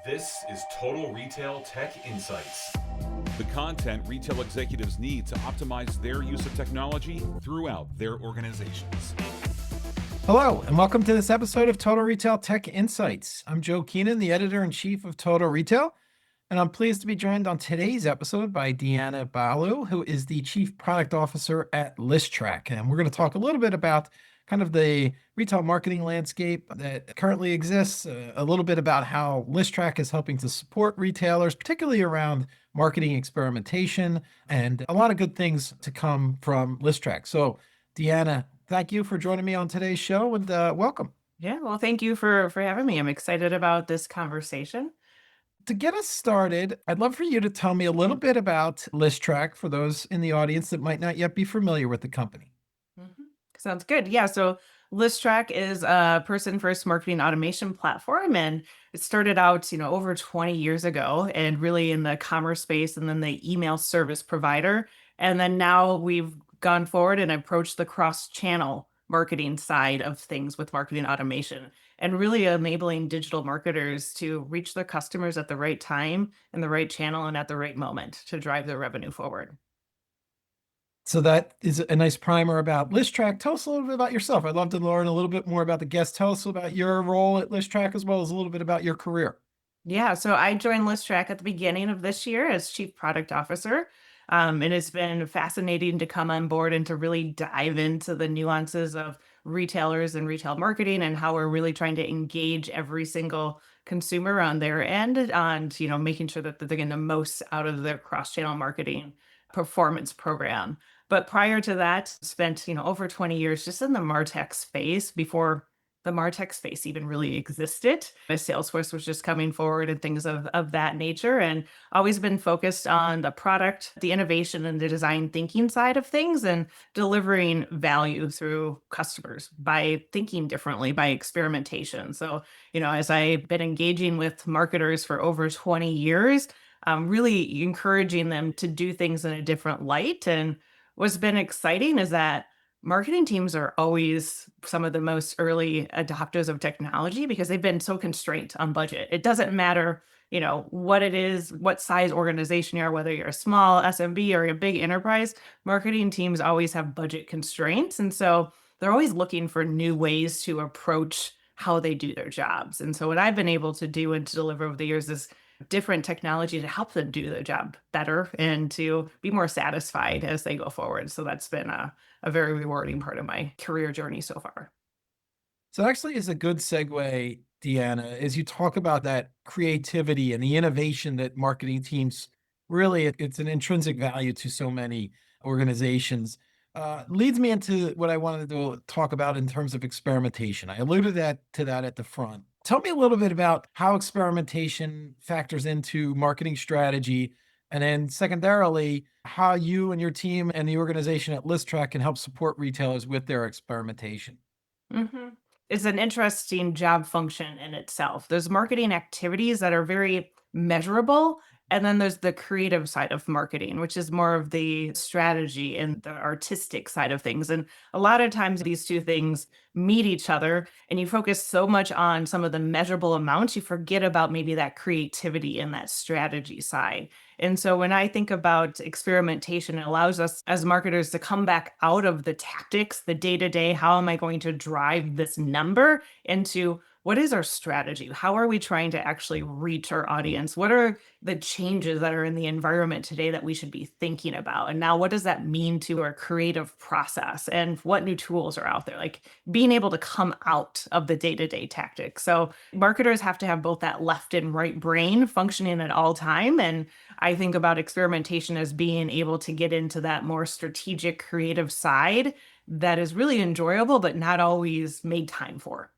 This is Total Retail Tech Insights. The content retail executives need to optimize their use of technology throughout their organizations. Hello, and welcome to this episode of Total Retail Tech Insights. I'm Joe Keenan, the editor-in-chief of Total Retail, and I'm pleased to be joined on today's episode by Deanna Ballew, who is the Chief Product Officer at Listrak. And we're going to talk a little bit about kind of the retail marketing landscape that currently exists, a little bit about how Listrak is helping to support retailers, particularly around marketing experimentation, and a lot of good things to come from Listrak. So, Deanna, thank you for joining me on today's show, and welcome. Yeah, well, thank you for having me. I'm excited about this conversation. To get us started, I'd love for you to tell me a little bit about Listrak for those in the audience that might not yet be familiar with the company. Sounds good. Yeah, so Listrak is a person-first marketing automation platform, and it started out, over 20 years ago, and really in the commerce space, and then the email service provider, and then now we've gone forward and approached the cross-channel marketing side of things with marketing automation, and really enabling digital marketers to reach their customers at the right time, in the right channel, and at the right moment to drive their revenue forward. So that is a nice primer about Listrak. Tell us a little bit about yourself. I'd love to learn a little bit more about the guest. Tell us about your role at Listrak as well as a little bit about your career. Yeah, so I joined Listrak at the beginning of this year as Chief Product Officer. And it's been fascinating to come on board and to really dive into the nuances of retailers and retail marketing and how we're really trying to engage every single consumer on their end on, making sure that they're getting the most out of their cross-channel marketing performance program. But prior to that, spent, over 20 years just in the MarTech space before the MarTech space even really existed. As Salesforce was just coming forward and things of that nature, and always been focused on the product, the innovation, and the design thinking side of things, and delivering value through customers by thinking differently, by experimentation. So, as I've been engaging with marketers for over 20 years, really encouraging them to do things in a different light. And what's been exciting is that marketing teams are always some of the most early adopters of technology because they've been so constrained on budget. It doesn't matter, what it is, what size organization you are, whether you're a small SMB or a big enterprise, marketing teams always have budget constraints. And so they're always looking for new ways to approach how they do their jobs. And so what I've been able to do and to deliver over the years is different technology to help them do their job better and to be more satisfied as they go forward. So that's been a very rewarding part of my career journey so far. So actually is a good segue, Deanna, as you talk about that creativity and the innovation that marketing teams really, it's an intrinsic value to so many organizations. Leads me into what I wanted to talk about in terms of experimentation. I alluded to that at the front. Tell me a little bit about how experimentation factors into marketing strategy, and then secondarily, how you and your team and the organization at Listrak can help support retailers with their experimentation. hmm It's an interesting job function in itself. There's marketing activities that are very measurable. And then there's the creative side of marketing, which is more of the strategy and the artistic side of things. And a lot of times these two things meet each other, and you focus so much on some of the measurable amounts, you forget about maybe that creativity and that strategy side. And so when I think about experimentation, it allows us as marketers to come back out of the tactics, the day to day, how am I going to drive this number into what is our strategy? How are we trying to actually reach our audience? What are the changes that are in the environment today that we should be thinking about? And now what does that mean to our creative process? And what new tools are out there? Like being able to come out of the day-to-day tactics. So marketers have to have both that left and right brain functioning at all time. And I think about experimentation as being able to get into that more strategic, creative side that is really enjoyable, but not always made time for.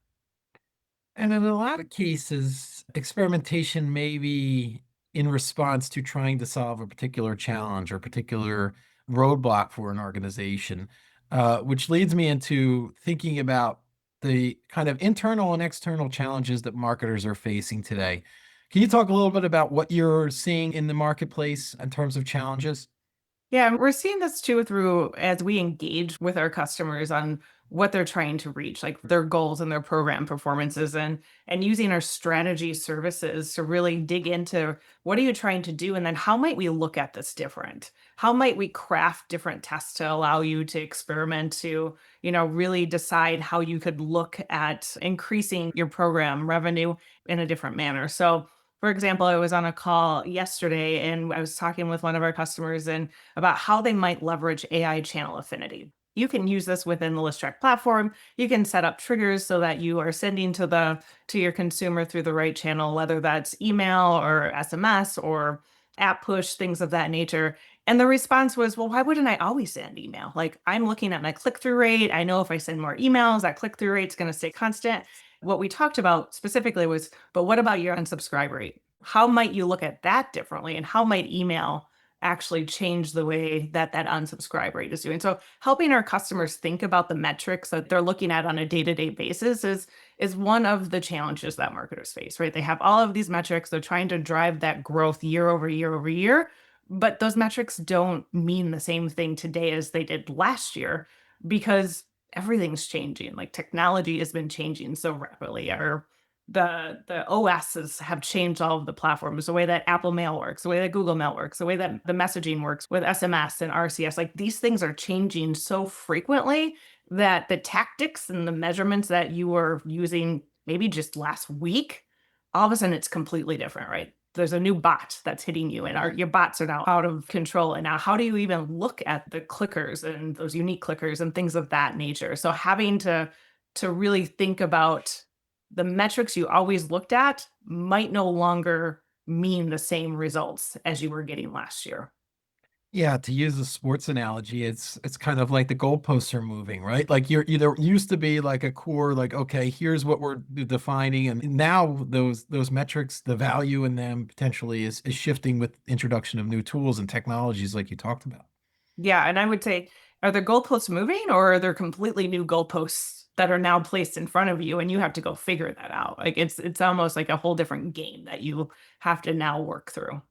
And in a lot of cases, experimentation may be in response to trying to solve a particular challenge or particular roadblock for an organization, which leads me into thinking about the kind of internal and external challenges that marketers are facing today. Can you talk a little bit about what you're seeing in the marketplace in terms of challenges? Yeah, and we're seeing this too through as we engage with our customers on what they're trying to reach, like their goals and their program performances, and using our strategy services to really dig into what are you trying to do, and then how might we look at this different? How might we craft different tests to allow you to experiment to, really decide how you could look at increasing your program revenue in a different manner. So for example, I was on a call yesterday and I was talking with one of our customers and about how they might leverage AI channel affinity. You can use this within the Listrak platform. You can set up triggers so that you are sending to your consumer through the right channel, whether that's email or SMS or app push, things of that nature. And the response was, well, why wouldn't I always send email? Like I'm looking at my click-through rate. I know if I send more emails, that click-through rate's going to stay constant. What we talked about specifically was, but what about your unsubscribe rate? How might you look at that differently? And how might email actually change the way that that unsubscribe rate is doing? So helping our customers think about the metrics that they're looking at on a day-to-day basis is one of the challenges that marketers face, right? They have all of these metrics. They're trying to drive that growth year over year over year, but those metrics don't mean the same thing today as they did last year because everything's changing. Like technology has been changing so rapidly. The OSs have changed all of the platforms, the way that Apple Mail works, the way that Google Mail works, the way that the messaging works with SMS and RCS. Like these things are changing so frequently that the tactics and the measurements that you were using maybe just last week, all of a sudden it's completely different, right? There's a new bot that's hitting you, and your bots are now out of control. And now, how do you even look at the clickers and those unique clickers and things of that nature? So, having to really think about the metrics you always looked at might no longer mean the same results as you were getting last year. Yeah, to use a sports analogy, it's kind of like the goalposts are moving, right? Like there used to be like a core, like, okay, here's what we're defining, and now those metrics, the value in them potentially is shifting with introduction of new tools and technologies like you talked about. Yeah, and I would say, are the goalposts moving or are there completely new goalposts that are now placed in front of you and you have to go figure that out? Like it's almost like a whole different game that you have to now work through.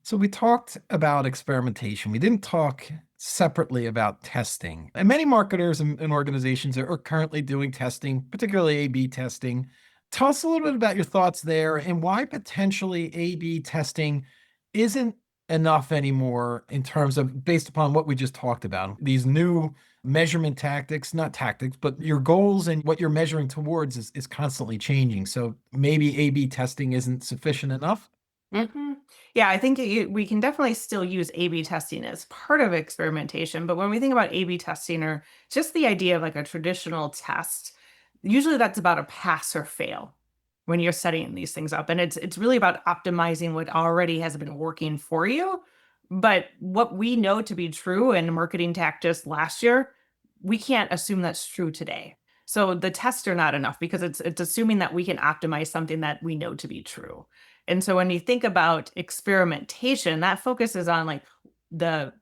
So we talked about experimentation. We didn't talk separately about testing. And many marketers and organizations are currently doing testing, particularly A/B testing. Tell us a little bit about your thoughts there and why potentially A/B testing isn't enough anymore in terms of based upon what we just talked about. These new measurement tactics, not tactics, but your goals and what you're measuring towards is constantly changing. So maybe A/B testing isn't sufficient enough. Mhm. Yeah, I think we can definitely still use A/B testing as part of experimentation. But when we think about A/B testing or just the idea of like a traditional test, usually that's about a pass or fail when you're setting these things up. And it's really about optimizing what already has been working for you. But what we know to be true in marketing tactics last year, we can't assume that's true today. So the tests are not enough because it's assuming that we can optimize something that we know to be true. And so when you think about experimentation, that focuses on like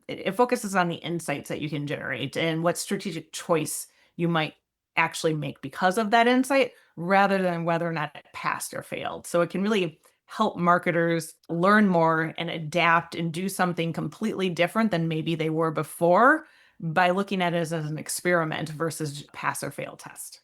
it focuses on the insights that you can generate and what strategic choice you might actually make because of that insight rather than whether or not it passed or failed. So it can really help marketers learn more and adapt and do something completely different than maybe they were before by looking at it as an experiment versus pass or fail test.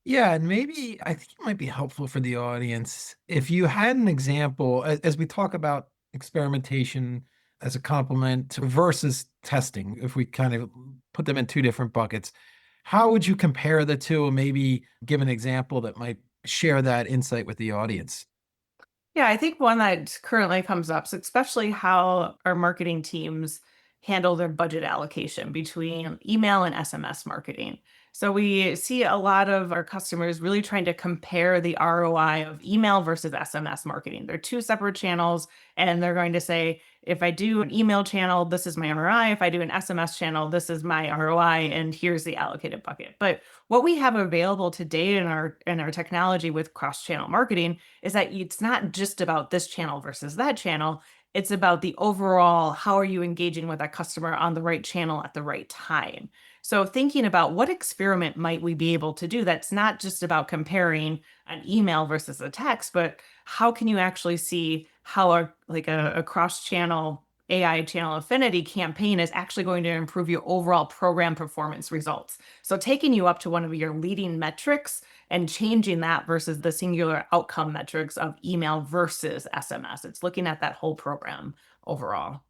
Yeah, and maybe I think it might be helpful for the audience if you had an example as we talk about experimentation as a complement versus testing, if we kind of put them in two different buckets, how would you compare the two and maybe give an example that might share that insight with the audience? Yeah, I think one that currently comes up, is especially how our marketing teams handle their budget allocation between email and SMS marketing. So we see a lot of our customers really trying to compare the ROI of email versus SMS marketing. They're two separate channels, and they're going to say, if I do an email channel, this is my ROI. If I do an SMS channel, this is my ROI, and here's the allocated bucket. But what we have available today in our technology with cross-channel marketing is that it's not just about this channel versus that channel. It's about the overall how are you engaging with that customer on the right channel at the right time. So thinking about what experiment might we be able to do that's not just about comparing an email versus a text, but how can you actually see how a cross-channel AI channel affinity campaign is actually going to improve your overall program performance results. So taking you up to one of your leading metrics and changing that versus the singular outcome metrics of email versus SMS. It's looking at that whole program overall.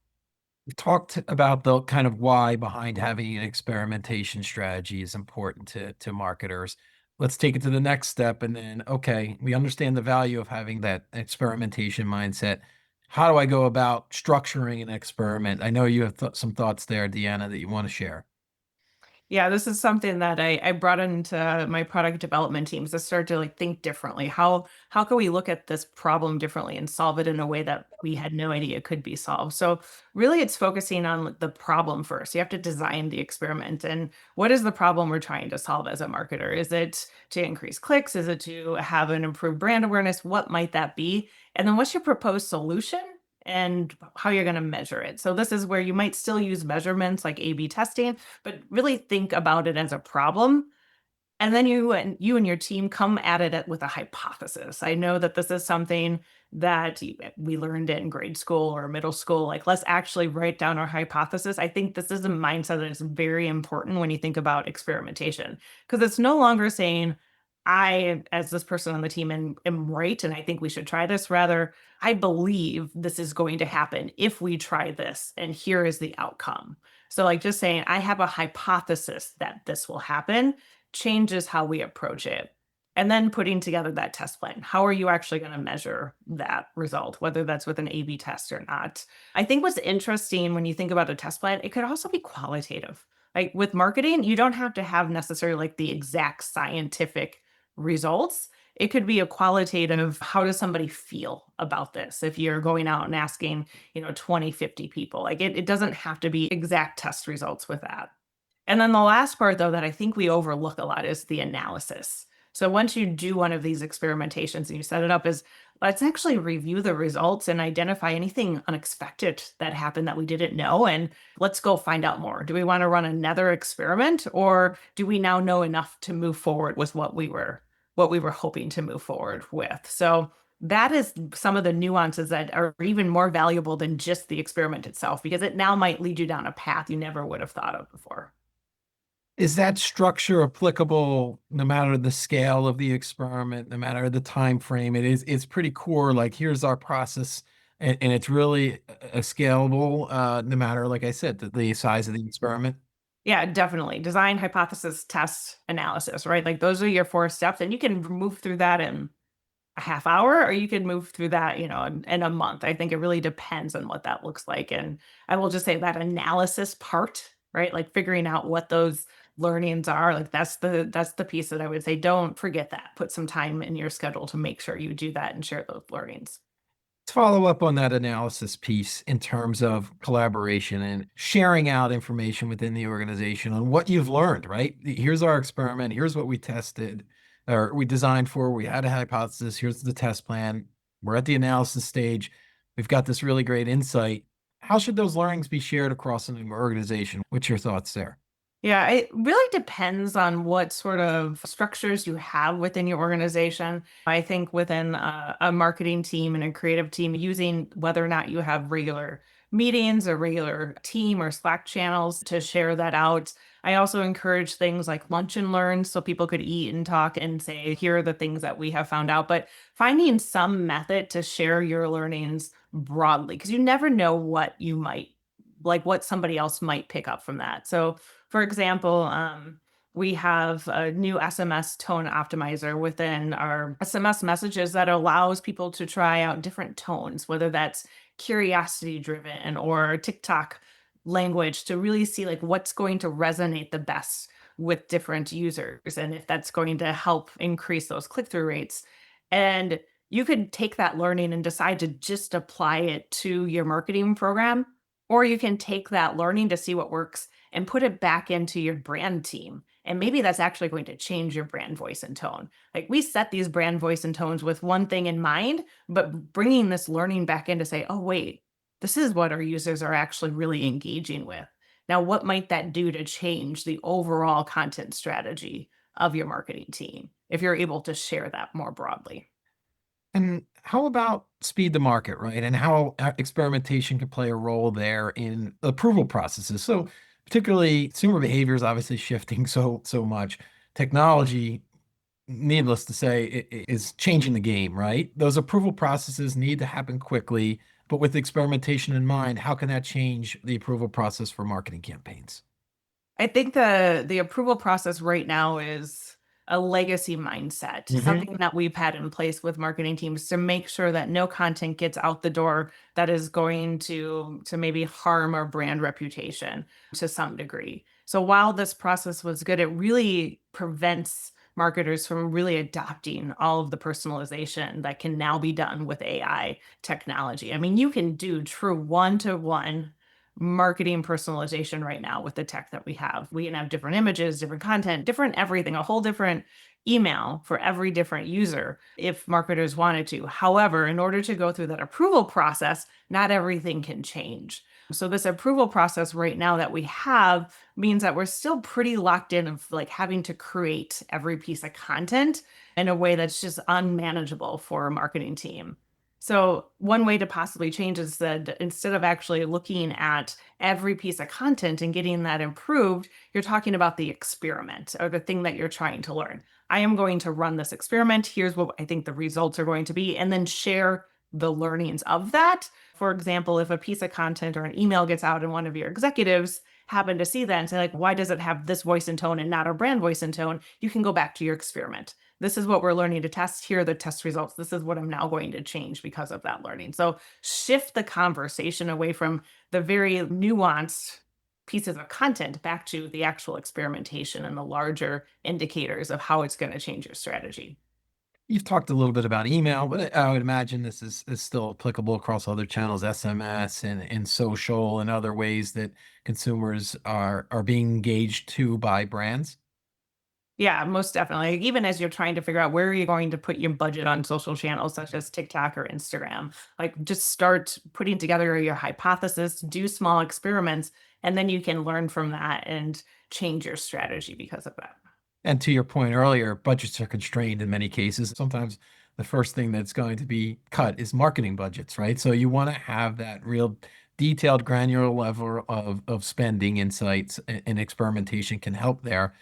We talked about the kind of why behind having an experimentation strategy is important to marketers. Let's take it to the next step. And then, okay, we understand the value of having that experimentation mindset. How do I go about structuring an experiment? I know you have some thoughts there, Deanna, that you want to share. Yeah, this is something that I brought into my product development teams to start to like think differently. How can we look at this problem differently and solve it in a way that we had no idea could be solved? So really it's focusing on the problem first. You have to design the experiment and what is the problem we're trying to solve as a marketer? Is it to increase clicks? Is it to have an improved brand awareness? What might that be? And then what's your proposed solution? And how you're going to measure it. So this is where you might still use measurements like A/B testing, but really think about it as a problem. And then you and your team come at it with a hypothesis. I know that this is something that we learned in grade school or middle school. Like, let's actually write down our hypothesis. I think this is a mindset that is very important when you think about experimentation, because it's no longer saying, I, as this person on the team, am right, and I think we should try this. Rather, I believe this is going to happen if we try this, and here is the outcome. So, like, just saying, I have a hypothesis that this will happen changes how we approach it. And then putting together that test plan. How are you actually going to measure that result, whether that's with an A B test or not? I think what's interesting when you think about a test plan, it could also be qualitative. Like with marketing, you don't have to have necessarily like the exact scientific results. It could be a qualitative, how does somebody feel about this? If you're going out and asking, 20, 50 people, like it doesn't have to be exact test results with that. And then the last part, though, that I think we overlook a lot is the analysis. So once you do one of these experimentations and you set it up, is let's actually review the results and identify anything unexpected that happened that we didn't know. And let's go find out more. Do we want to run another experiment, or do we now know enough to move forward with what we were hoping to move forward with? So that is some of the nuances that are even more valuable than just the experiment itself, because it now might lead you down a path you never would have thought of before. Is that structure applicable no matter the scale of the experiment, no matter the time frame? It's pretty core, like here's our process, and it's really a scalable, no matter, like I said, the size of the experiment. Yeah, definitely. Design, hypothesis, test, analysis, right? Like those are your four steps, and you can move through that in a half hour, or you can move through that, in a month. I think it really depends on what that looks like. And I will just say that analysis part, right? Like figuring out what those learnings are, like that's the piece that I would say, don't forget that. Put some time in your schedule to make sure you do that and share those learnings. To follow up on that analysis piece in terms of collaboration and sharing out information within the organization on what you've learned, right? Here's our experiment. Here's what we tested or we designed for. We had a hypothesis. Here's the test plan. We're at the analysis stage. We've got this really great insight. How should those learnings be shared across an organization? What's your thoughts there? Yeah, it really depends on what sort of structures you have within your organization. I think within a marketing team and a creative team, using whether or not you have regular meetings or regular team or Slack channels to share that out. I also encourage things like lunch and learn so people could eat and talk and say, here are the things that we have found out. But finding some method to share your learnings broadly, because you never know what somebody else might pick up from that. So for example, we have a new SMS tone optimizer within our SMS messages that allows people to try out different tones, whether that's curiosity driven or TikTok language, to really see like what's going to resonate the best with different users and if that's going to help increase those click-through rates. And you could take that learning and decide to just apply it to your marketing program, or you can take that learning to see what works and put it back into your brand team. And maybe that's actually going to change your brand voice and tone. Like we set these brand voice and tones with one thing in mind, but bringing this learning back in to say, oh, wait, this is what our users are actually really engaging with. Now, what might that do to change the overall content strategy of your marketing team if you're able to share that more broadly? And how about speed to market, right? And how experimentation can play a role there in approval processes. So particularly consumer behavior is obviously shifting so much. Technology, needless to say, is changing the game, right? Those approval processes need to happen quickly, but with experimentation in mind, how can that change the approval process for marketing campaigns? I think the approval process right now is a legacy mindset, Hmm. something that we've had in place with marketing teams to make sure that no content gets out the door that is going to maybe harm our brand reputation to some degree. So while this process was good, it really prevents marketers from really adopting all of the personalization that can now be done with AI technology. I mean, you can do true one-to-one marketing personalization right now with the tech that we have. We can have different images, different content, different everything, a whole different email for every different user if marketers wanted to. However, in order to go through that approval process, not everything can change. So this approval process right now that we have means that we're still pretty locked in of like having to create every piece of content in a way that's just unmanageable for a marketing team. So one way to possibly change is that instead of actually looking at every piece of content and getting that improved, you're talking about the experiment or the thing that you're trying to learn. I am going to run this experiment. Here's what I think the results are going to be, and then share the learnings of that. For example, if a piece of content or an email gets out and one of your executives happen to see that and say, like, why does it have this voice and tone and not a brand voice and tone? You can go back to your experiment. This is what we're learning to test. Here are the test results. This is what I'm now going to change because of that learning. So shift the conversation away from the very nuanced pieces of content back to the actual experimentation and the larger indicators of how it's going to change your strategy. You've talked a little bit about email, but I would imagine this is still applicable across other channels, SMS and social and other ways that consumers are being engaged to by brands. Yeah, most definitely. Even as you're trying to figure out where are you going to put your budget on social channels such as TikTok or Instagram, like just start putting together your hypothesis, do small experiments, and then you can learn from that and change your strategy because of that. And to your point earlier, budgets are constrained in many cases. Sometimes the first thing that's going to be cut is marketing budgets, right? So you want to have that real detailed, granular level of spending insights and experimentation can help there.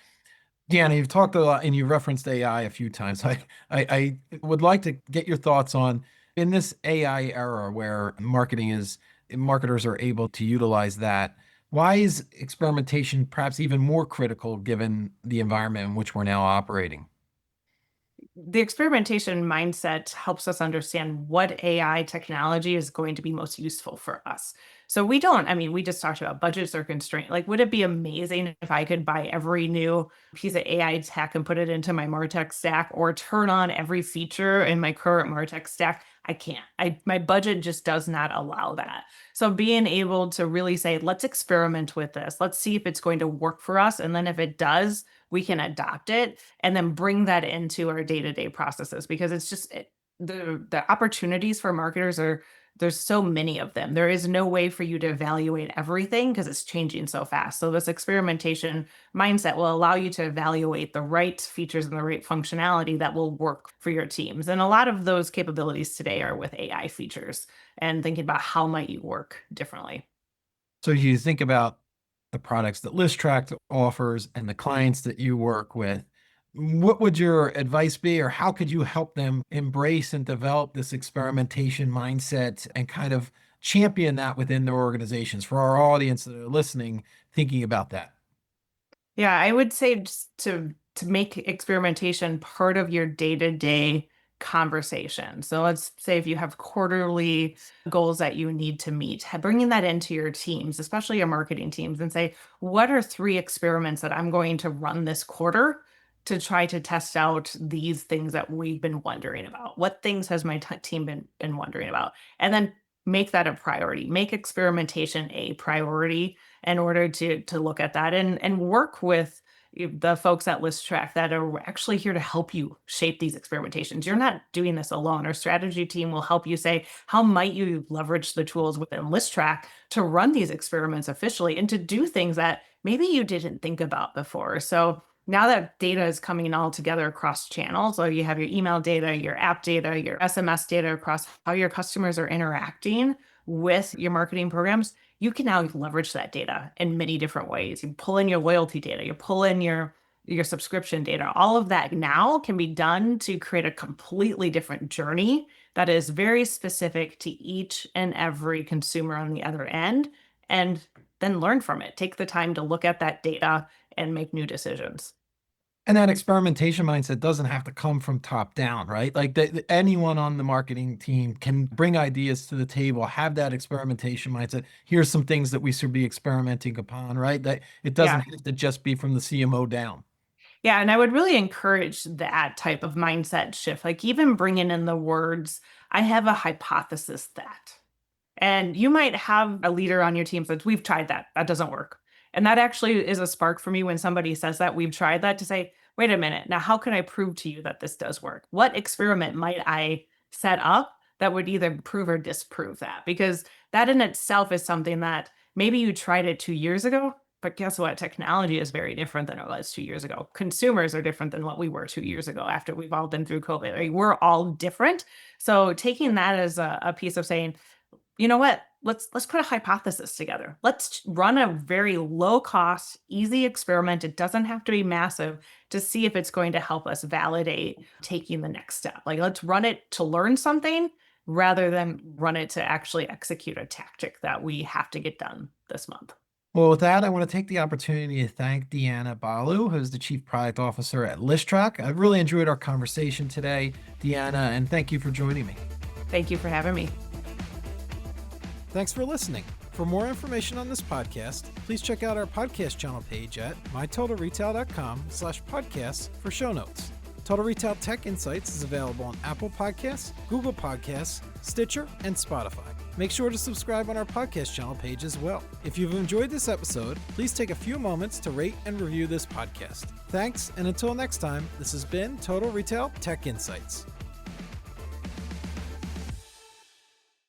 Deanna, you've talked a lot and you referenced AI a few times. I would like to get your thoughts on in this AI era where marketers are able to utilize that. Why is experimentation perhaps even more critical given the environment in which we're now operating? The experimentation mindset helps us understand what AI technology is going to be most useful for us. So I mean, we just talked about budgets are constrained. Like, would it be amazing if I could buy every new piece of AI tech and put it into my MarTech stack or turn on every feature in my current MarTech stack? I can't. My budget just does not allow that. So being able to really say, let's experiment with this. Let's see if it's going to work for us. And then if it does, we can adopt it and then bring that into our day-to-day processes because the opportunities for marketers are there's so many of them. There is no way for you to evaluate everything because it's changing so fast. So this experimentation mindset will allow you to evaluate the right features and the right functionality that will work for your teams. And a lot of those capabilities today are with AI features and thinking about how might you work differently. So you think about the products that Listrak offers and the clients that you work with. What would your advice be, or how could you help them embrace and develop this experimentation mindset and kind of champion that within their organizations for our audience that are listening, thinking about that? Yeah, I would say just to make experimentation part of your day-to-day conversation. So let's say if you have quarterly goals that you need to meet, bringing that into your teams, especially your marketing teams, and say, what are 3 experiments that I'm going to run this quarter to try to test out these things that we've been wondering about? What things has my team been wondering about? And then make that a priority. Make experimentation a priority in order to look at that and work with the folks at Listrak that are actually here to help you shape these experimentations. You're not doing this alone. Our strategy team will help you say, how might you leverage the tools within Listrak to run these experiments officially and to do things that maybe you didn't think about before. So Now that data is coming all together across channels, so you have your email data, your app data, your SMS data across how your customers are interacting with your marketing programs, you can now leverage that data in many different ways. You pull in your loyalty data, you pull in your subscription data. All of that now can be done to create a completely different journey that is very specific to each and every consumer on the other end, and then learn from it. Take the time to look at that data and make new decisions. And that experimentation mindset doesn't have to come from top down, right? Like anyone on the marketing team can bring ideas to the table, have that experimentation mindset. Here's some things that we should be experimenting upon, right? That it doesn't Yeah. have to just be from the CMO down. Yeah, and I would really encourage that type of mindset shift, like even bringing in the words, I have a hypothesis that. And you might have a leader on your team that we've tried that. That doesn't work. And that actually is a spark for me when somebody says that we've tried that to say, wait a minute, now how can I prove to you that this does work? What experiment might I set up that would either prove or disprove that? Because that in itself is something that maybe you tried it 2 years ago, but guess what? Technology is very different than it was 2 years ago. Consumers are different than what we were 2 years ago after we've all been through COVID. Like, we're all different. So taking that as a piece of saying, you know what? Let's put a hypothesis together. Let's run a very low cost, easy experiment. It doesn't have to be massive to see if it's going to help us validate taking the next step. Like, let's run it to learn something rather than run it to actually execute a tactic that we have to get done this month. Well, with that, I want to take the opportunity to thank Deanna Ballew, who's the Chief Product Officer at Listrak. I've really enjoyed our conversation today, Deanna, and thank you for joining me. Thank you for having me. Thanks for listening. For more information on this podcast, please check out our podcast channel page at mytotalretail.com/podcasts for show notes. Total Retail Tech Insights is available on Apple Podcasts, Google Podcasts, Stitcher, and Spotify. Make sure to subscribe on our podcast channel page as well. If you've enjoyed this episode, please take a few moments to rate and review this podcast. Thanks, and until next time, this has been Total Retail Tech Insights.